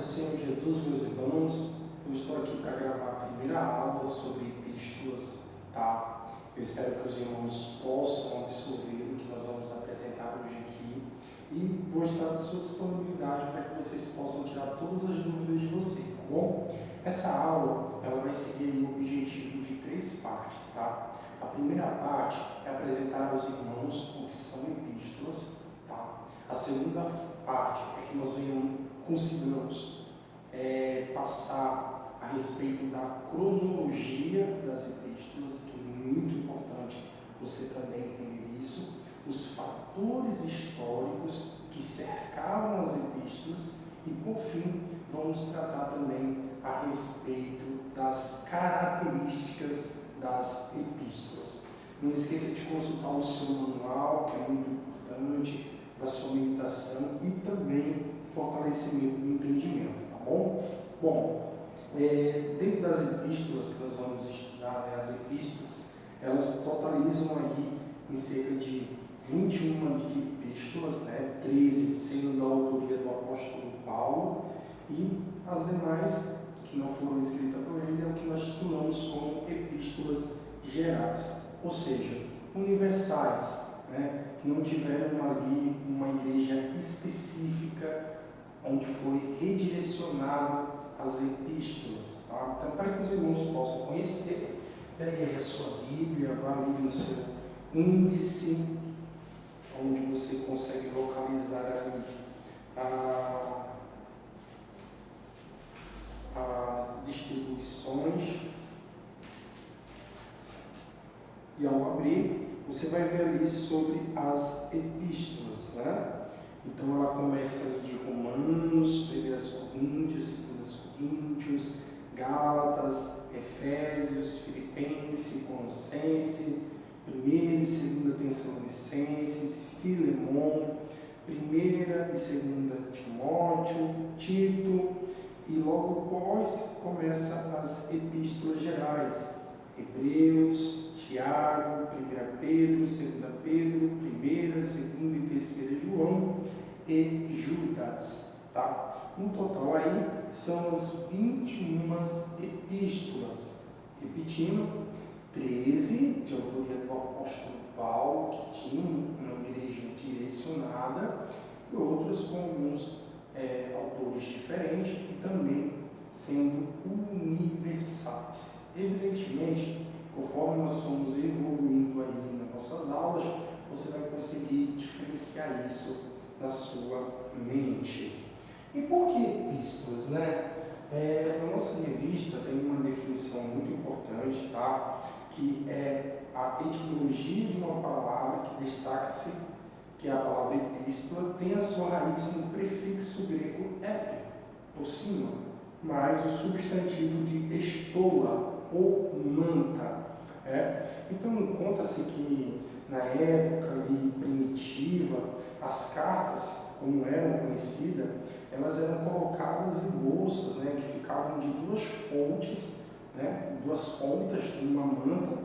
do Senhor Jesus, meus irmãos, eu estou aqui para gravar a primeira aula sobre epístolas, tá? Eu espero que os irmãos possam absorver o que nós vamos apresentar hoje aqui e vou estar à sua disponibilidade para que vocês possam tirar todas as dúvidas de vocês, tá bom? Essa aula, ela vai seguir o objetivo de 3 partes, tá? A primeira parte é apresentar aos irmãos o que são epístolas, tá? A segunda parte é que nós consigamos passar a respeito da cronologia das epístolas, que é muito importante você também entender isso, os fatores históricos que cercavam as epístolas e, por fim, vamos tratar também a respeito das características das epístolas. Não esqueça de consultar o seu manual, que é muito importante para a sua meditação e também fortalecimento do entendimento, tá bom? Bom, dentro das epístolas que nós vamos estudar, as epístolas, elas totalizam aí em cerca de 21 de epístolas, 13 sendo da autoria do apóstolo Paulo e as demais que não foram escritas por ele é o que nós titulamos como epístolas gerais, ou seja, universais, que não tiveram ali uma igreja específica onde foi redirecionado as epístolas, tá? Então, para que os irmãos possam conhecer, pegue aí a sua Bíblia, avalie no seu índice, onde você consegue localizar ali as distribuições, e ao abrir, você vai ver ali sobre as epístolas, Então ela começa ali de Romanos, 1 Coríntios, 2 Coríntios, Gálatas, Efésios, Filipenses, Colossenses, 1 e 2 Tessalonicenses, Filemon, 1 e 2 Timóteo, Tito, e logo após começa as epístolas gerais, Hebreus, Tiago, 1 Pedro, 2 Pedro, 1, 2 e 3 João e Judas, tá? No total aí são as 21 epístolas, repetindo, 13 de autoria do apóstolo Paulo, que tinha uma igreja direcionada, e outros com alguns autores diferentes e também sendo universais. Evidentemente, conforme nós formos evoluindo aí nas nossas aulas, você vai conseguir diferenciar isso na sua mente. E por que epístolas, Na nossa revista tem uma definição muito importante, tá? Que é a etimologia de uma palavra que destaca-se que a palavra epístola tem a sua raiz no prefixo grego ep, por cima, mais o substantivo de estola ou manta. Então, conta-se que na época ali primitiva, as cartas, como eram conhecidas, elas eram colocadas em bolsas, que ficavam de 2 pontes, 2 pontas de uma manta,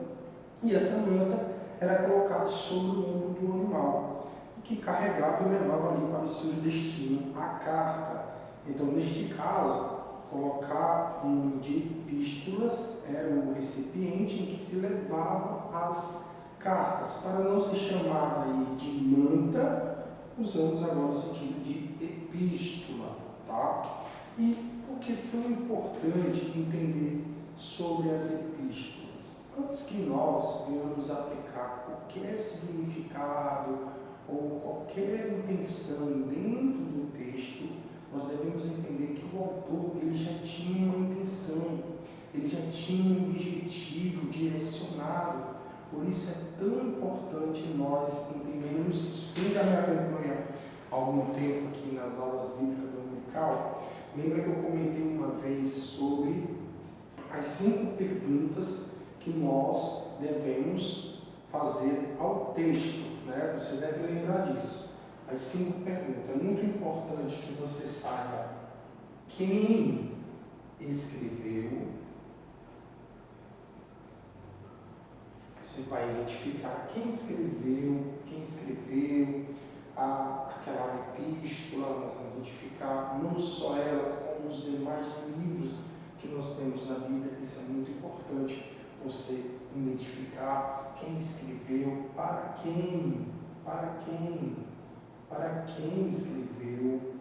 e essa manta era colocada sobre o ombro do animal, que carregava e levava ali para o seu destino a carta. Então, neste caso, colocar o nome de epístolas era o recipiente em que se levava as cartas. Para não ser chamada aí de manta, usamos agora o sentido de epístola, tá? E por que é tão importante entender sobre as epístolas? Antes que nós venhamos aplicar qualquer significado ou qualquer intenção dentro do texto, nós devemos entender que o autor ele já tinha uma intenção, ele já tinha um objetivo direcionado. Por isso é tão importante nós entendermos isso. Quem já me acompanha há algum tempo aqui nas aulas bíblicas dominical, lembra que eu comentei uma vez sobre as 5 perguntas que nós devemos fazer ao texto, Você deve lembrar disso. As 5 perguntas. É muito importante que você saiba quem escreveu. Você vai identificar quem escreveu, aquela epístola. Nós vamos identificar não só ela, como os demais livros que nós temos na Bíblia. Isso é muito importante, você identificar quem escreveu, para quem escreveu.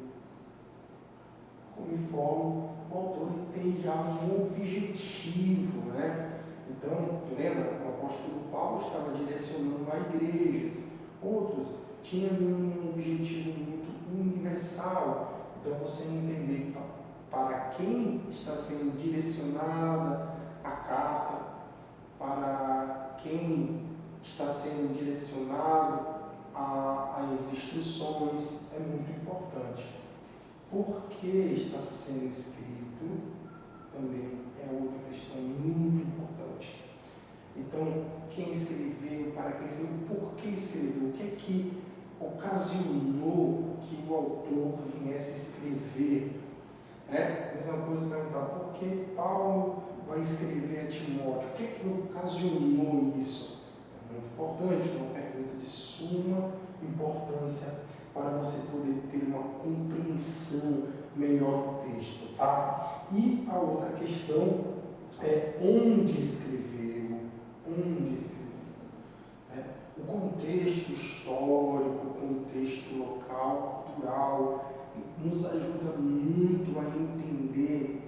Conforme o autor tem já um objetivo, né? Então, lembra, o apóstolo Paulo estava direcionando a igrejas, outros tinham um objetivo muito universal. Então, você entender para quem está sendo direcionada a carta, para quem está sendo direcionado as instruções, é muito importante. Por que está sendo escrito também é outra questão muito importante. Então, quem escreveu, para quem escreveu, por que escreveu, o que é que ocasionou que o autor viesse escrever? Mesma coisa perguntar, por que Paulo vai escrever a Timóteo? O que é que ocasionou isso? É muito importante, uma pergunta de suma importância para você poder ter uma compreensão melhor do texto, tá? E a outra questão é onde escreveu, o contexto histórico, o contexto local, cultural, nos ajuda muito a entender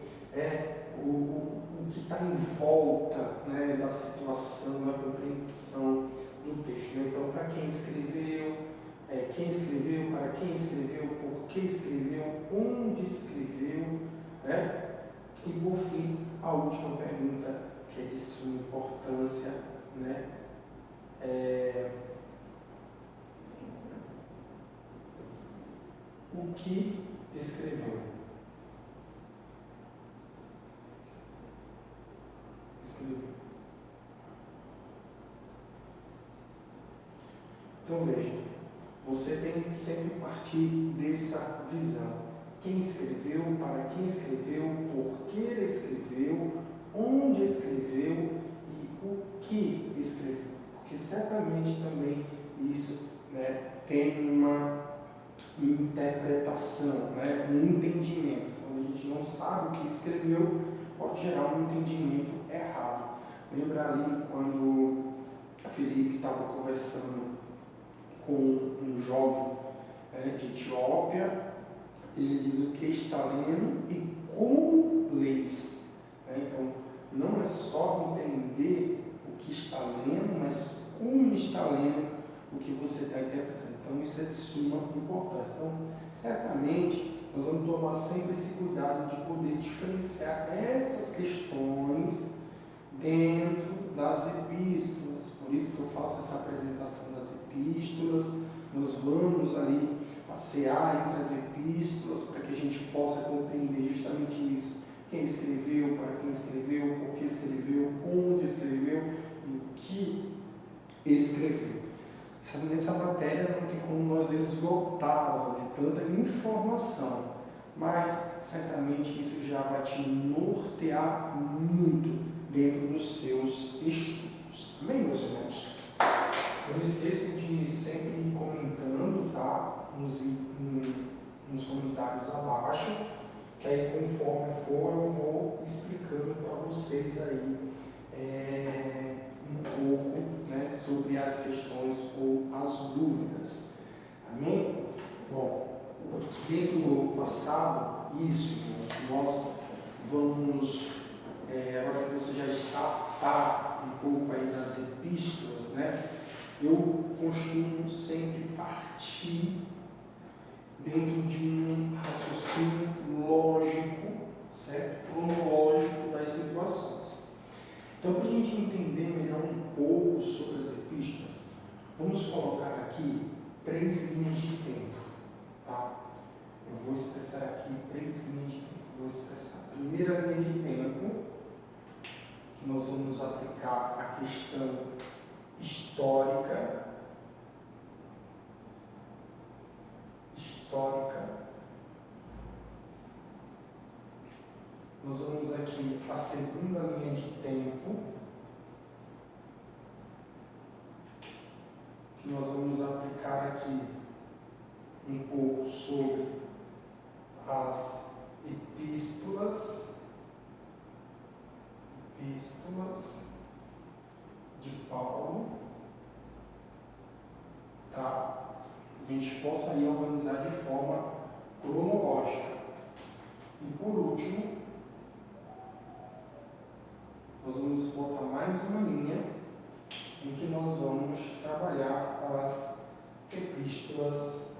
o que está em volta, né, da situação, da compreensão do texto. Então, para quem escreveu, quem escreveu, para quem escreveu, por que escreveu, onde escreveu, né? E por fim, a última pergunta, que é de suma importância, né? O que escreveu? Então veja, você tem que sempre partir dessa visão. Quem escreveu, para quem escreveu, por que ele escreveu, onde escreveu e o que escreveu. Porque certamente também isso, né, tem uma interpretação, né, um entendimento. Quando a gente não sabe o que escreveu, pode gerar um entendimento errado. Lembra ali quando Felipe estava conversando com um jovem de Etiópia, ele diz o que está lendo e como lês. Então, não é só entender o que está lendo, mas como está lendo o que você está interpretando. Então, isso é de suma importância. Então, certamente, nós vamos tomar sempre esse cuidado de poder diferenciar essas questões dentro das epístolas. Por isso que eu faço essa apresentação das epístolas. Nós vamos ali passear entre as epístolas para que a gente possa compreender justamente isso. Quem escreveu, para quem escreveu, por que escreveu, onde escreveu e o que escreveu. Nessa matéria não tem como nós esgotá-la de tanta informação, mas certamente isso já vai te nortear muito dentro dos seus estudos. Amém, meus irmãos? Não esqueça de sempre ir comentando, tá? Nos comentários abaixo, que aí conforme for eu vou explicando para vocês aí um pouco, né, sobre as questões ou as dúvidas. Amém? Bom, dentro do passado, isso, nós vamos, agora que você já está um pouco aí nas epístolas, né? Eu costumo sempre partir dentro de um raciocínio lógico, certo? Cronológico das situações. Então, para a gente entender melhor um pouco sobre as epístolas, vamos colocar aqui 3 linhas de tempo, tá? Eu vou expressar aqui 3 linhas de tempo. Vou expressar a primeira linha de tempo, que nós vamos aplicar a questão histórica. Nós vamos aqui a segunda linha de tempo, que nós vamos aplicar aqui um pouco sobre as epístolas. gente possa aí organizar de forma cronológica. E por último, nós vamos botar mais uma linha em que nós vamos trabalhar as epístolas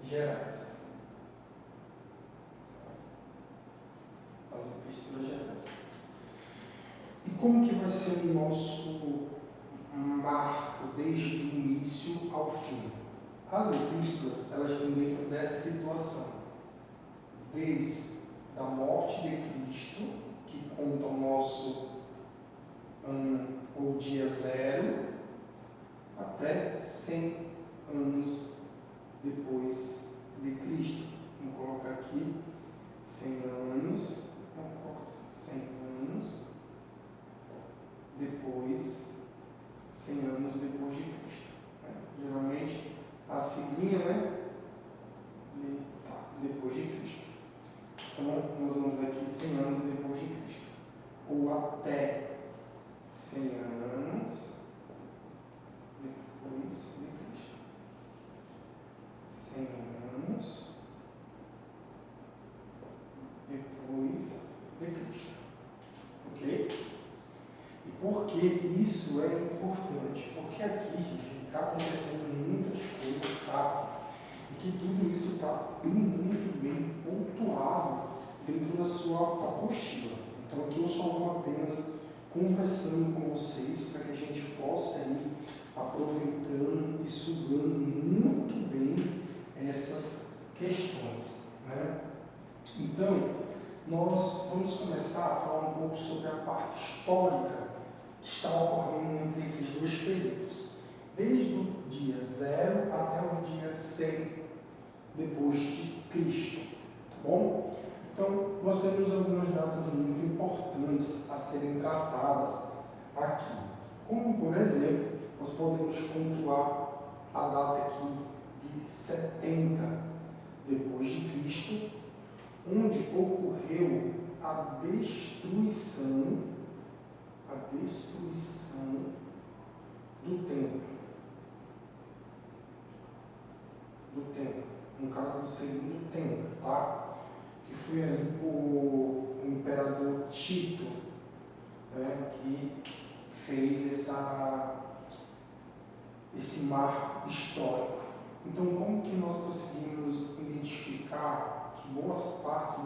gerais. As epístolas gerais. E como que vai ser o nosso marco desde o início ao fim? As epístolas, elas estão dentro dessa situação. Desde a morte de Cristo, que conta o nosso o dia zero, até 100 anos depois de Cristo. Vamos colocar aqui 100 anos, vamos colocar 100 anos depois, 100 anos depois de Cristo. Geralmente a siglinha, né? Depois de Cristo. Então nós vamos aqui 100 anos depois de Cristo. Ou até 100 anos depois de Cristo. 100 anos depois de Cristo. Ok? E por que isso é importante? Porque aqui, gente, está acontecendo muitas coisas, tá? E que tudo isso está muito bem pontuado dentro da sua apostila. Então aqui eu só vou apenas conversando com vocês para que a gente possa ir aproveitando e sugando muito bem essas questões, né? Então, nós vamos começar a falar um pouco sobre a parte histórica que está ocorrendo entre esses dois períodos, desde o dia 0 até o dia 100 depois de Cristo, tá bom? Então, nós temos algumas datas muito importantes a serem tratadas aqui, como, por exemplo, nós podemos pontuar a data aqui de 70 depois de Cristo, onde ocorreu a destruição do templo. No caso do segundo templo, tá? Que foi ali o imperador Tito, né, que fez esse marco histórico. Então, como que nós conseguimos identificar que boas partes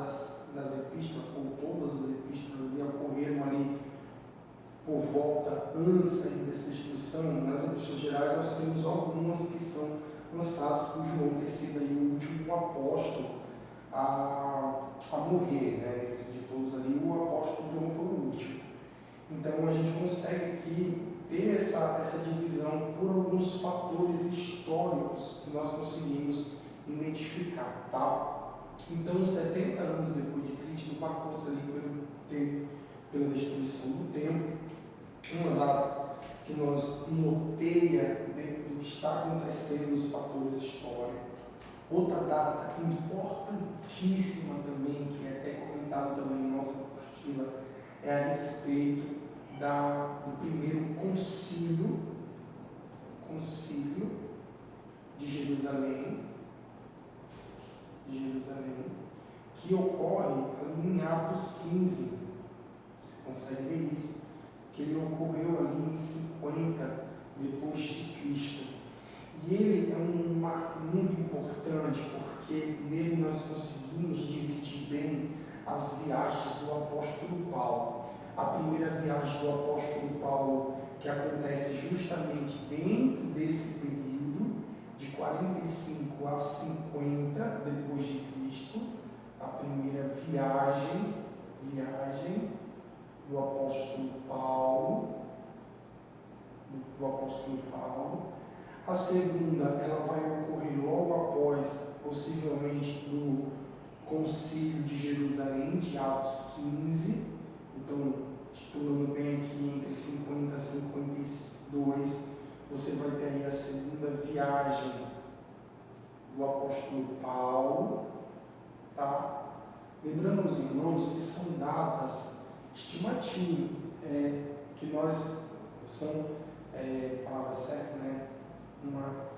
das epístolas, ou todas as epístolas ali, ocorreram ali por volta antes dessa destruição? Nas epístolas gerais nós temos algumas que são lançadas por João ter sido aí o último apóstolo a morrer, né? Entre de todos ali, o apóstolo João foi o último. Então a gente consegue aqui ter essa divisão por alguns fatores históricos que nós conseguimos identificar, tá? Então, 70 anos depois de Cristo, marcou-se ali pela destruição do templo, uma data que nós noteia dentro do que está acontecendo nos fatores históricos. Outra data importantíssima também, que é até comentado também em nossa apostila, é a respeito do primeiro concílio de Jerusalém, que ocorre ali em Atos 15. Você consegue ver isso? Que ele ocorreu ali em 50 depois de Cristo. E ele é um marco muito importante, porque nele nós conseguimos dividir bem as viagens do apóstolo Paulo. A primeira viagem do apóstolo Paulo, que acontece justamente dentro desse período, de 45 a 50 depois de Cristo, a primeira viagem do apóstolo Paulo. A segunda, ela vai ocorrer logo após, possivelmente, do Concílio de Jerusalém, de Atos 15. Então, titulando bem aqui, entre 50 e 52, você vai ter aí a segunda viagem do apóstolo Paulo, tá? Lembrando aos irmãos que são datas estimativas, que nós são palavra certa, né? Uma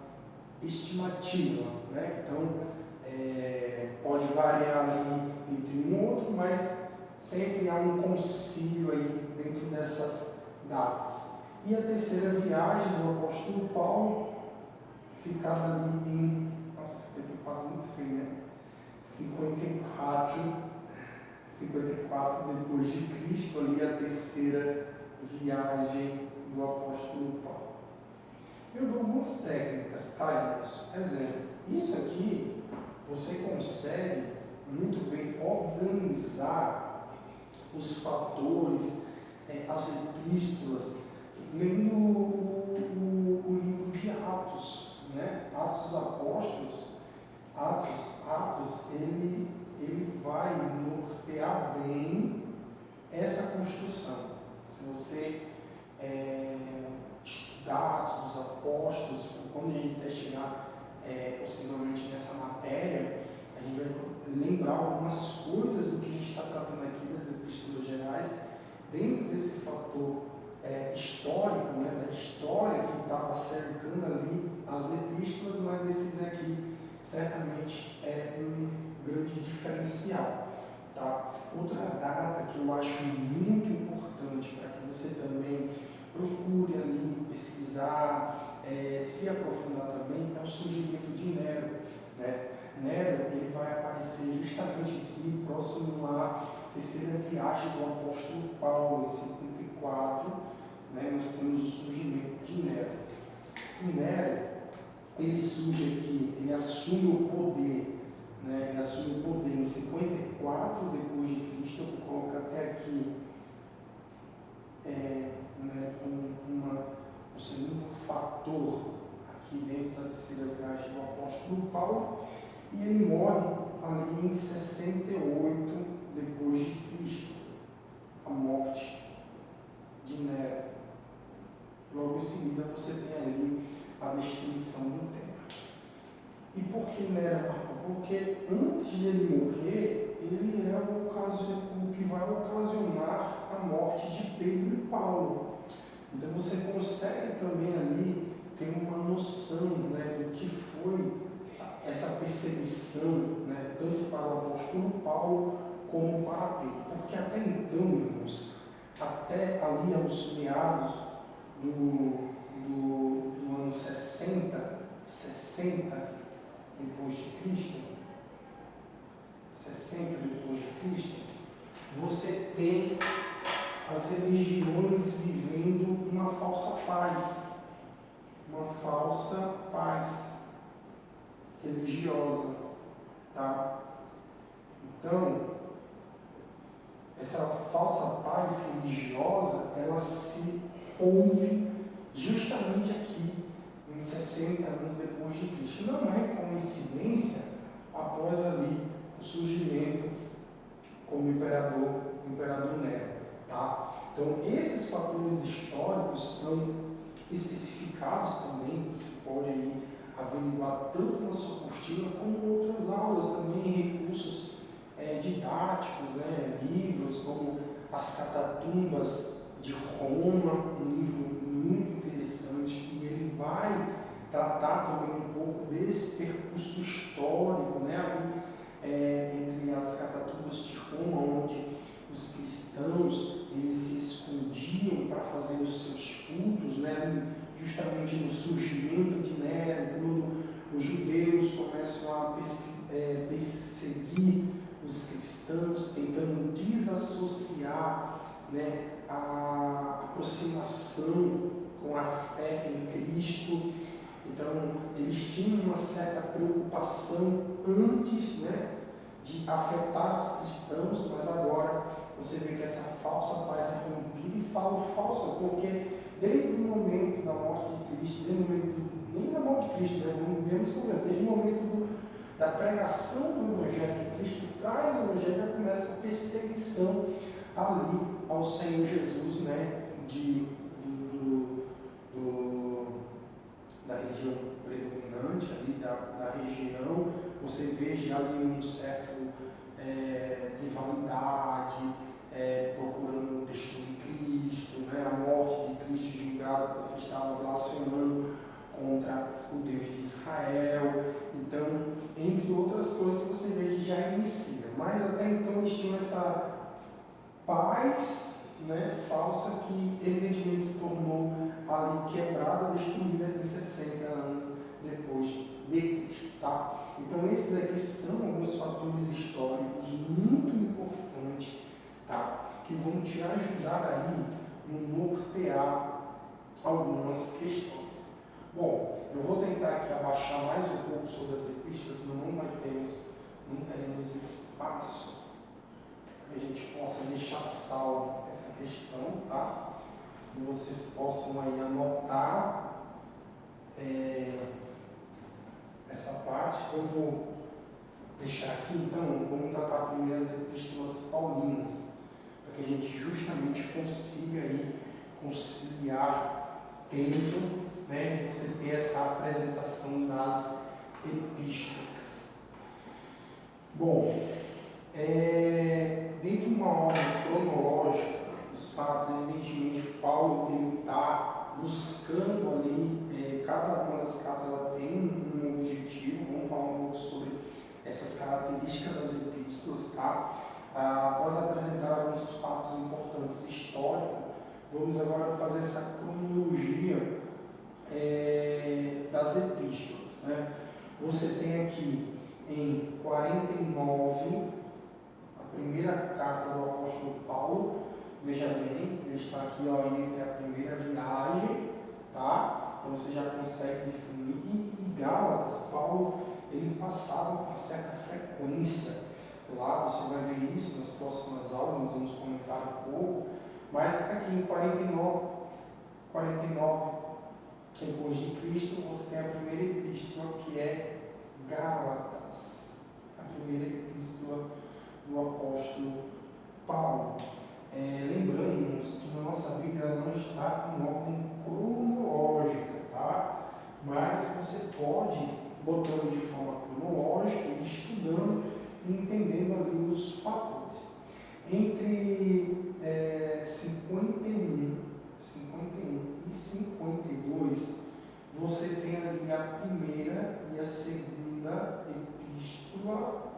estimativa, né? Então, pode variar ali entre um e outro, mas sempre há um concílio aí dentro dessas datas. E a terceira viagem do apóstolo Paulo, ficada ali em, nossa, 54, muito feio, né? 54 depois de Cristo, ali a terceira viagem do apóstolo Paulo. Eu dou algumas técnicas, tá, irmãos? Exemplo, isso aqui você consegue muito bem organizar os fatores, as epístolas, lendo o livro de Atos, né? Atos dos Apóstolos, Atos, ele vai nortear bem essa construção. Se você estudar Atos dos Apóstolos, quando a gente vai chegar possivelmente nessa matéria, a gente vai lembrar algumas coisas do que a gente está tratando aqui das epístolas gerais, dentro desse fator histórico, né, da história que estava cercando ali as epístolas, mas esses aqui certamente é um grande diferencial. Tá? Outra data que eu acho muito importante para que você também procure ali pesquisar, se aprofundar também, é o surgimento de Nero. Né? Nero ele vai aparecer justamente aqui, próximo à terceira viagem do apóstolo Paulo, em 54, né? Nós temos o surgimento de Nero. E Nero, ele surge aqui, ele assume o poder, né? Ele assume o poder em 54 depois de Cristo. Eu vou colocar até aqui né, um segundo fator aqui dentro da terceira viagem do apóstolo Paulo, e ele morre ali em 68 depois de Cristo, a morte de Nero. Logo em seguida você tem ali a destruição do templo. E por que Nero marcou? Porque antes de ele morrer, ele é o que vai ocasionar a morte de Pedro e Paulo. Então você consegue também ali ter uma noção, né, do que foi essa perseguição, né, tanto para o apóstolo Paulo como para Pedro. Porque até então, irmãos, até ali aos meados do ano 60 depois de Cristo, 60 depois de Cristo, você tem as religiões vivendo uma falsa paz religiosa, tá? Então, essa falsa paz religiosa, ela se rompe justamente aqui, em 60 anos depois de Cristo. Não é coincidência após ali o surgimento como imperador Nero, tá? Então, esses fatores históricos estão especificados também, você pode aí averiguar tanto na sua apostila como em outras aulas também, recursos didáticos, né? Livros como As Catatumbas de Roma, um livro muito interessante, e ele vai tratar também um pouco desse percurso histórico, né? Ali, entre as Catatumbas de Roma, onde os cristãos eles se escondiam para fazer os seus cultos, né? Justamente no surgimento de Nero, quando os judeus começam a perseguir os cristãos, tentando desassociar, né, a aproximação com a fé em Cristo. Então, eles tinham uma certa preocupação antes, né, de afetar os cristãos, mas agora você vê que essa falsa paz é rompida, e falo falsa porque desde o momento da morte de Cristo, nem da morte de Cristo, né, desde o momento da pregação do Evangelho, que Cristo traz o Evangelho, já começa a perseguição ali ao Senhor Jesus, né, da região predominante, ali da região. Você vê já ali um certo rivalidade, procurando destruir Cristo, né, a morte de Cristo julgado por estava blasfemando contra o Deus de Israel. Então, entre outras coisas, você vê que já inicia. Mas até então eles tinham essa paz, né, falsa, que evidentemente se tornou ali quebrada, destruída em 60 anos depois de Cristo. Tá? Então esses aqui são alguns fatores históricos muito importantes, tá, que vão te ajudar aí no nortear algumas questões. Bom, eu vou tentar aqui abaixar mais um pouco sobre as epístolas, senão não teremos espaço para que a gente possa deixar salvo essa questão, tá? E vocês possam aí anotar essa parte. Eu vou deixar aqui, então, vamos tratar primeiro as epístolas paulinas, para que a gente justamente consiga aí conciliar tempo, né, de você ter essa apresentação das epístolas. Bom, dentro de uma ordem cronológica, os fatos, evidentemente, Paulo ele está buscando ali, cada uma das cartas ela tem um objetivo. Vamos falar um pouco sobre essas características das epístolas, tá? Após apresentar alguns fatos importantes históricos, vamos agora fazer essa cronologia das epístolas, né? Você tem aqui em 49 a primeira carta do apóstolo Paulo. Veja bem, ele está aqui entre a primeira viagem, tá? Então você já consegue definir. E Gálatas, Paulo, ele passava com uma certa frequência lá. Você vai ver isso nas próximas aulas, nós vamos comentar um pouco. Mas aqui em 49 depois de Cristo, você tem a primeira epístola, que é Gálatas, a primeira epístola do apóstolo Paulo. Lembrando-nos que na nossa Bíblia ela não está em ordem cronológica, tá? Mas você pode, botando de forma cronológica, e estudando e entendendo ali os fatores. Entre 51 e 52, você tem ali a primeira e a segunda epístola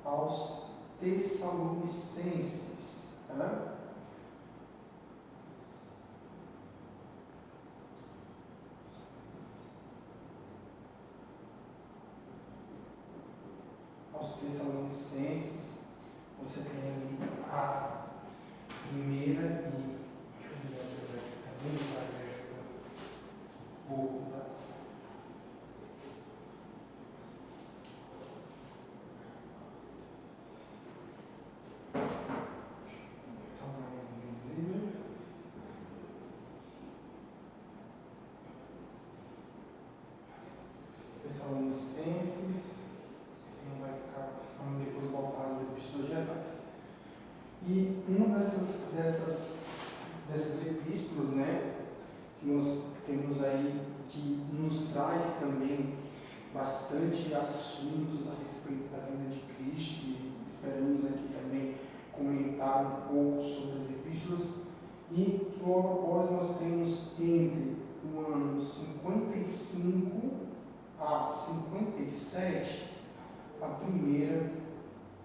aos Tessalonicenses. Aos Tessalonicenses, você tem ali a primeira e deixa eu ver aqui também para ajudar um pouco das. Tessalonicenses, não vai ficar, vamos depois voltar às epístolas gerais. E uma dessas epístolas, né, que nós temos aí, que nos traz também bastante assuntos a respeito da vinda de Cristo, e esperamos aqui também comentar um pouco sobre as epístolas. E logo após nós temos entre o ano 55 a 57, a primeira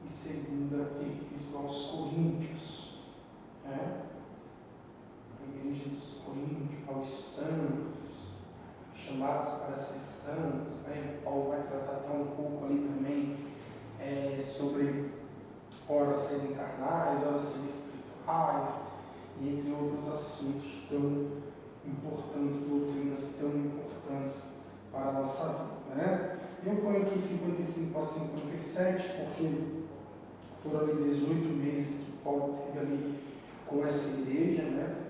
e segunda epístola aos Coríntios, né? A igreja dos Coríntios, aos santos, chamados para ser santos, né? Paulo vai tratar até um pouco ali também sobre ora serem carnais, ora serem espirituais, e entre outros assuntos tão importantes, doutrinas tão importantes para a nossa vida, né? Eu ponho aqui 55 a 57 porque foram ali 18 meses que Paulo teve ali com essa igreja, né?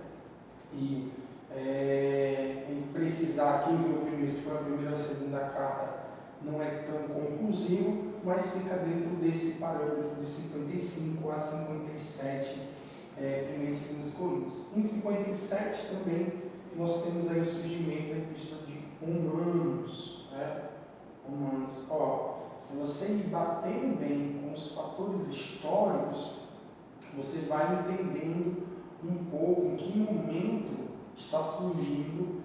E precisar, quem viu primeiro, se foi a primeira ou a segunda carta, não é tão conclusivo, mas fica dentro desse parâmetro de 55 a 57, primeiros e segundos Coríntios. Em 57 também nós temos aí o surgimento da epístola de Romanos, né? Romanos. Se você ir batendo bem com os fatores históricos, você vai entendendo um pouco em que momento está surgindo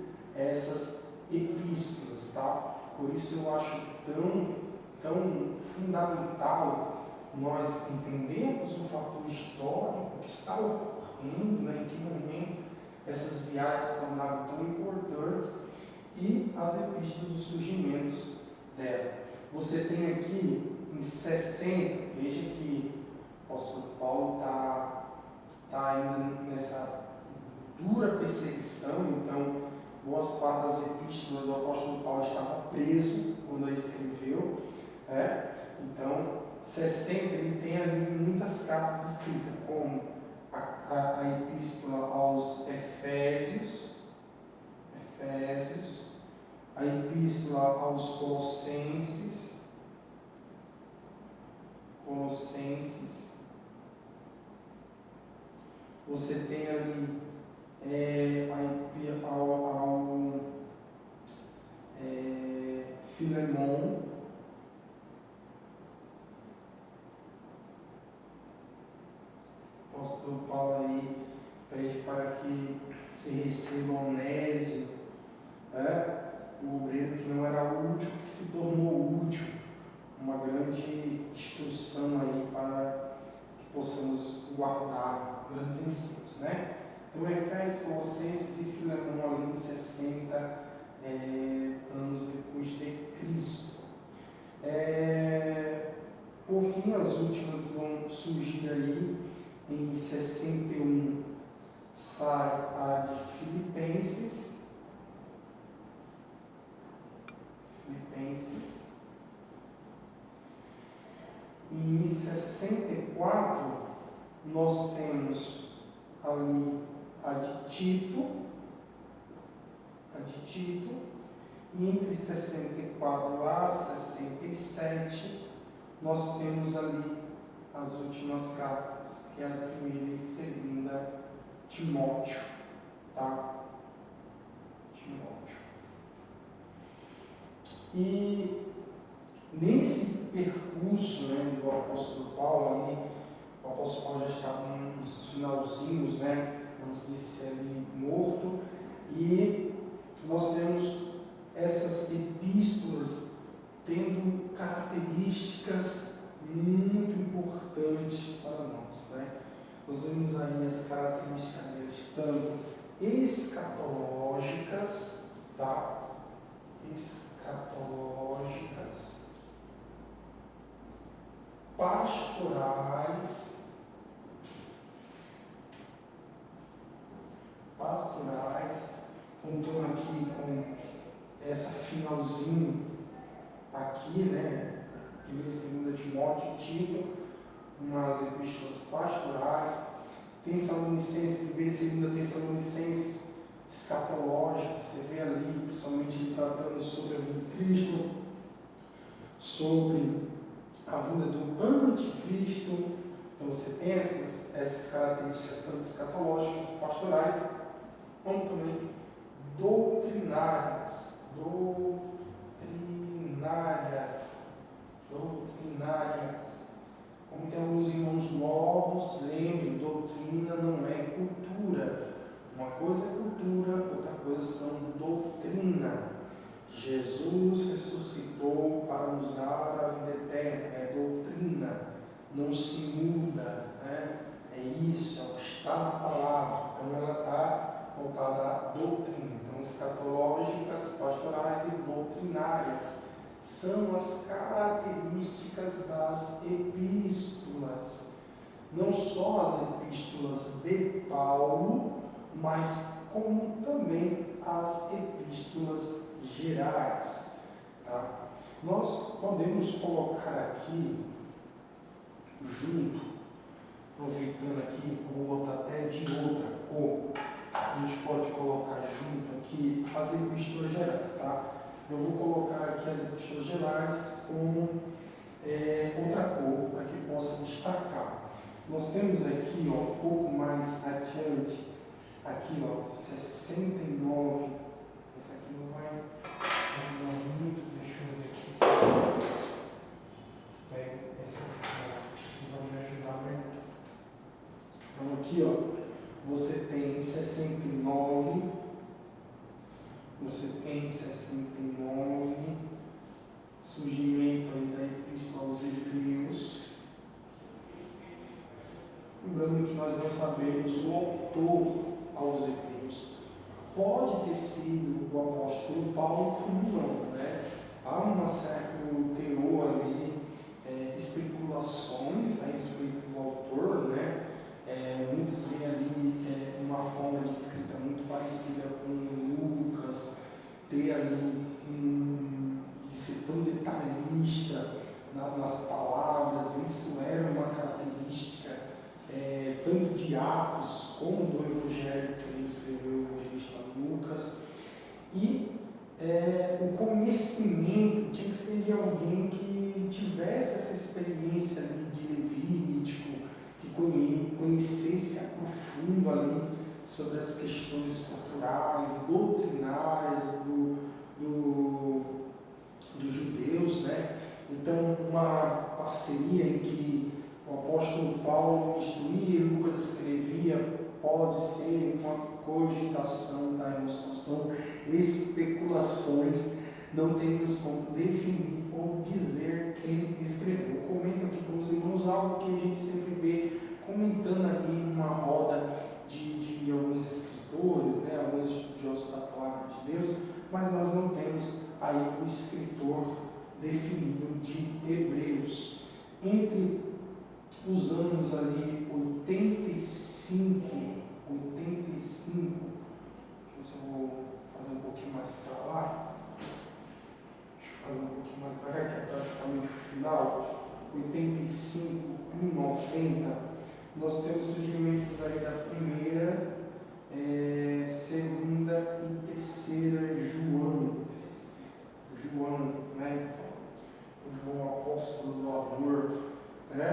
isso eu acho tão fundamental nós entendermos o fator histórico que está ocorrendo, né, em que momento essas viagens se tornaram tão importantes e as epístolas, os surgimentos dela. Você tem aqui em 60, veja que o apóstolo Paulo está ainda nessa dura perseguição, então boas partes das epístolas o apóstolo Paulo estava preso quando a escreveu, então 60 ele tem ali muitas cartas escritas, como a epístola aos Efésios, a epístola aos Colossenses, você tem ali ao Filemon, o apóstolo Paulo aí pede para que se receba Onésio, o obreiro que não era útil, que se tornou útil, uma grande instrução aí para que possamos guardar grandes ensinos, né? Então, Efésios, Colossenses e Filemon ali em 60 anos depois de Cristo. Por fim, as últimas vão surgir aí em 61, sai a de Filipenses, e em 64 nós temos ali a de Tito, e entre 64 a 67 nós temos ali as últimas cartas, que é a primeira e segunda Timóteo, tá? E nesse percurso, né, do apóstolo Paulo ali, o apóstolo Paulo já estava nos finalzinhos, né, antes de ser ali morto, e nós temos essas epístolas tendo características muito importantes para nós, né? Nós vemos aí as características deles, tanto escatológicas, tá? Pastorais, contando aqui com essa finalzinho aqui, né? Primeira e segunda Timóteo e Tito, umas epístolas pastorais, Tessalonicenses, primeira e segunda Tessalonicenses, escatológico, você vê ali, principalmente tratando sobre a vinda de Cristo, sobre a vinda do anticristo. Então você tem essas características tanto escatológicas, pastorais, como também doutrinárias. Como tem alguns irmãos novos, lembre, doutrina não é cultura. Uma coisa é cultura, outra coisa são doutrina. Jesus ressuscitou para nos dar a vida eterna, é doutrina, não se muda, né? É isso, é o que está na palavra, então ela está voltada à doutrina. Então, escatológicas, pastorais e doutrinárias são as características das epístolas. Não só as epístolas de Paulo, mas como também as epístolas gerais. Tá? Nós podemos colocar aqui, junto, aproveitando aqui, vou botar até de outra cor, a gente pode colocar junto aqui as epístolas gerais. Tá? Eu vou colocar aqui as epístolas gerais com outra cor, para que possa destacar. Nós temos aqui, ó, um pouco mais adiante, aqui, ó, 69. Esse aqui não vai ajudar muito, deixa eu ver aqui. Esse aqui vai me ajudar muito. Então aqui, ó, você tem 69, surgimento aí da Epístola aos Hebreus. Lembrando que nós não sabemos o autor aos Hebreus. Pode ter sido o apóstolo Paulo, como não, né? Há um certo teor ali, especulações a respeito do autor, né? Muitos veem ali uma forma de escrita muito parecida com Lucas, ter ali de ser tão detalhista nas palavras. Isso era uma característica tanto de Atos como do Evangelho que ele escreveu, o evangelista Lucas. E o conhecimento tinha que ser de alguém que tivesse essa experiência ali de Levítico, que conhecesse a profundo ali sobre as questões culturais, doutrinárias dos judeus, né? Então, uma parceria em que o apóstolo Paulo instruía e Lucas escrevia pode ser uma cogitação, tá, irmãos? São especulações, não temos como definir ou dizer quem escreveu. Eu comento aqui com os irmãos algo que a gente sempre vê comentando aí numa roda de alguns escritores, né, alguns estudiosos da palavra de Deus, mas nós não temos aí o escritor definido de Hebreus. Entre os anos ali 85, deixa eu ver se eu vou fazer um pouquinho mais para lá, deixa eu fazer um pouquinho mais para cá, que é praticamente o final, 85 e 90, nós temos surgimentos aí da primeira, segunda e terceira João, né? O João apóstolo do amor, né?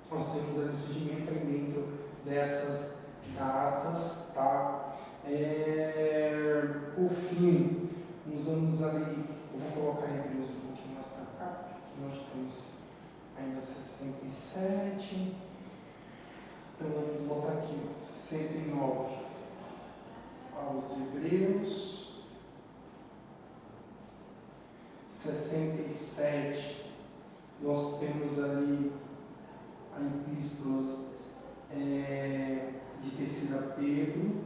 Nós temos ali o surgimento aí dentro dessas datas, tá? Por fim, nos anos ali, eu vou colocar Hebreus um pouquinho mais para cá, porque nós temos ainda 67, então vamos botar aqui, 69 aos Hebreus, 67, nós temos ali a epístolas de terceira Pedro,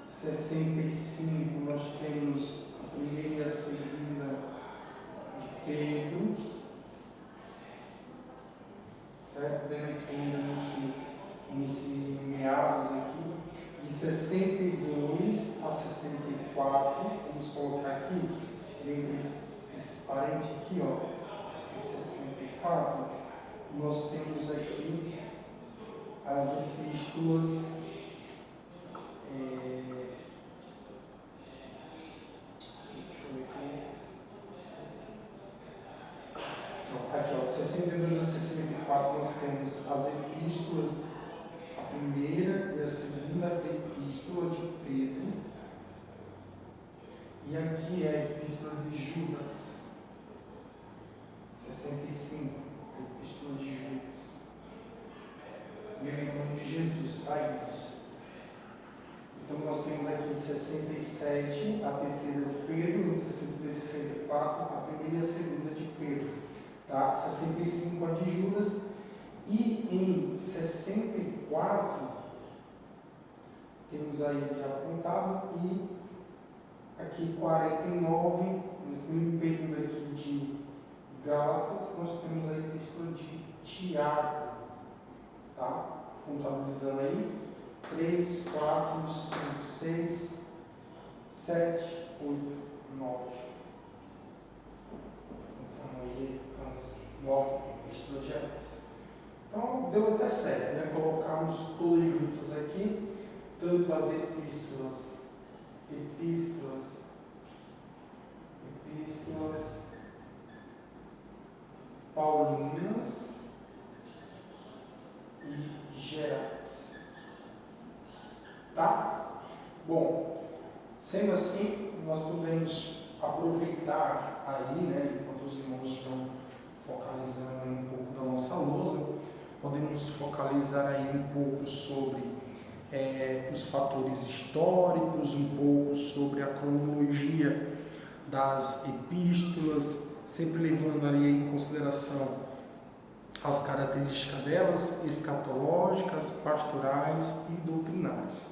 65 nós temos a primeira e a segunda de Pedro, certo? Vendo aqui ainda nesse meados aqui, de 62 a 64, vamos colocar aqui, dentre esse parente aqui, ó, esse 64, nós temos aqui as epístolas, deixa eu ver aqui, não, aqui ó, 62 a 64 nós temos as epístolas, a primeira e a segunda epístola de Pedro, e aqui é a epístola de Judas, 65, a epístola de Judas, meu irmão de Jesus, tá, irmãos? Então nós temos aqui 67, a terceira de Pedro, em 62 e 64, a primeira e a segunda de Pedro, tá? 65 a de Judas, e em 64 temos aí já apontado, e aqui 49, nesse mesmo período aqui de Gálatas, nós temos a epístola de Tiago, tá? Contabilizando aí, 3, 4, 5, 6, 7, 8, 9. Então aí as 9 epístolas de Gálatas. Então deu até certo, né? Colocarmos todas juntas aqui, tanto as epístolas paulinas e gerais, tá? Bom, sendo assim, nós podemos aproveitar aí, né, enquanto os irmãos estão focalizando um pouco da nossa lousa, podemos focalizar aí um pouco sobre os fatores históricos, um pouco sobre a cronologia das epístolas, sempre levando ali em consideração as características delas, escatológicas, pastorais e doutrinárias.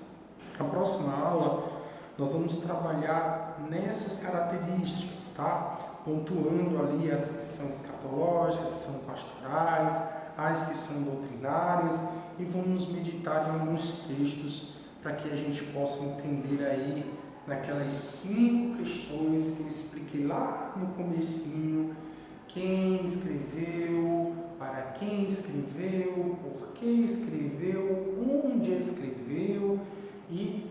Na próxima aula, nós vamos trabalhar nessas características, tá? Pontuando ali as que são escatológicas, são pastorais, as que são doutrinárias, e vamos meditar em alguns textos para que a gente possa entender aí naquelas 5 questões que eu expliquei lá no comecinho: quem escreveu, para quem escreveu, por que escreveu, onde escreveu e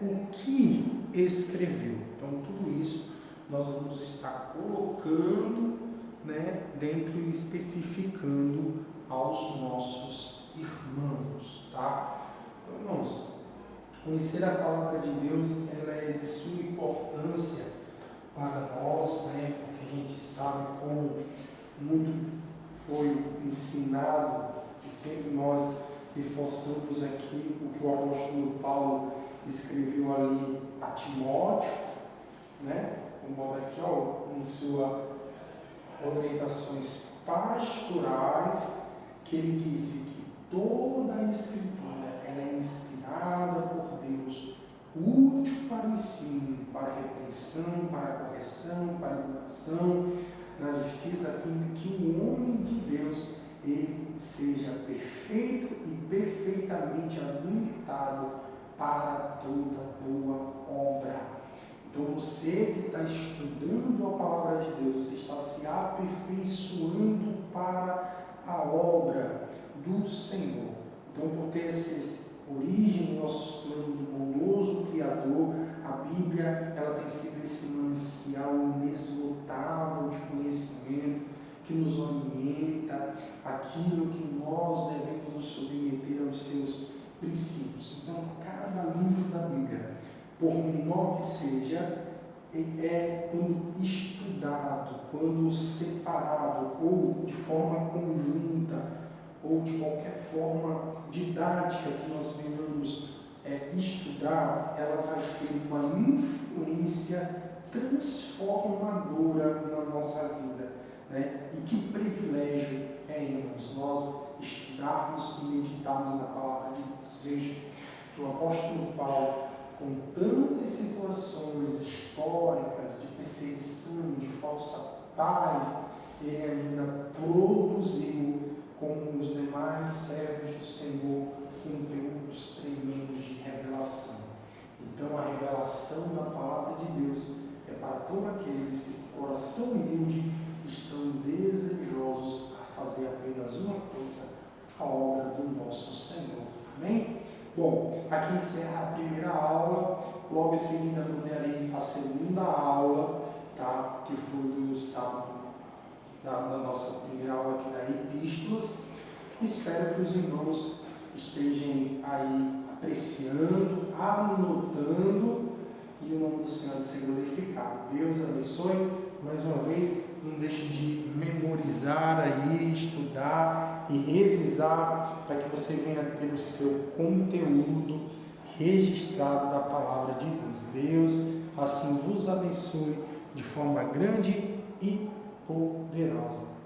o que escreveu. Então, tudo isso nós vamos estar colocando dentro e especificando aos nossos irmãos, tá? Então, irmãos, conhecer a palavra de Deus, ela é de suma importância para nós, porque a gente sabe como muito foi ensinado, e sempre nós reforçamos aqui o que o apóstolo Paulo escreveu ali a Timóteo, vamos botar aqui, em suas orientações pastorais, que ele disse que toda a escritura ela é inspirada por Deus, útil para o ensino, para a repreensão, para a correção, para a educação na justiça, a fim de que o homem de Deus ele seja perfeito e perfeitamente habilitado para toda boa obra. Então, você que está estudando a palavra de Deus, você está se aperfeiçoando para a obra do Senhor. Então, por ter essa origem do nosso plano do bondoso Criador, a Bíblia ela tem sido esse manancial inesgotável de conhecimento que nos orienta aquilo que nós devemos nos submeter aos seus princípios. Então, cada livro da Bíblia, por menor que seja, quando estudado, quando separado, ou de forma conjunta, ou de qualquer forma didática que nós venhamos estudar, ela vai ter uma influência transformadora na nossa vida. E que privilégio irmãos, nós estudarmos e meditarmos na palavra de Deus. Veja que o apóstolo Paulo, com tantas situações históricas de perseguição, de falsa paz, ele ainda produziu, como os demais servos do Senhor, conteúdos tremendos de revelação. Então, a revelação da palavra de Deus é para todos aqueles que, com coração humilde, estão desejosos a fazer apenas uma coisa: a obra do nosso Senhor. Amém? Bom, aqui encerra a primeira aula. Logo em seguida, mandarei a segunda aula, tá? Que foi do sábado, da nossa primeira aula aqui da Epístolas. Espero que os irmãos estejam aí apreciando, anotando, e o nome do Senhor seja glorificado. Deus abençoe. Mais uma vez, não deixe de memorizar aí, estudar e revisar, para que você venha ter o seu conteúdo registrado da palavra de Deus. Deus assim vos abençoe de forma grande e poderosa.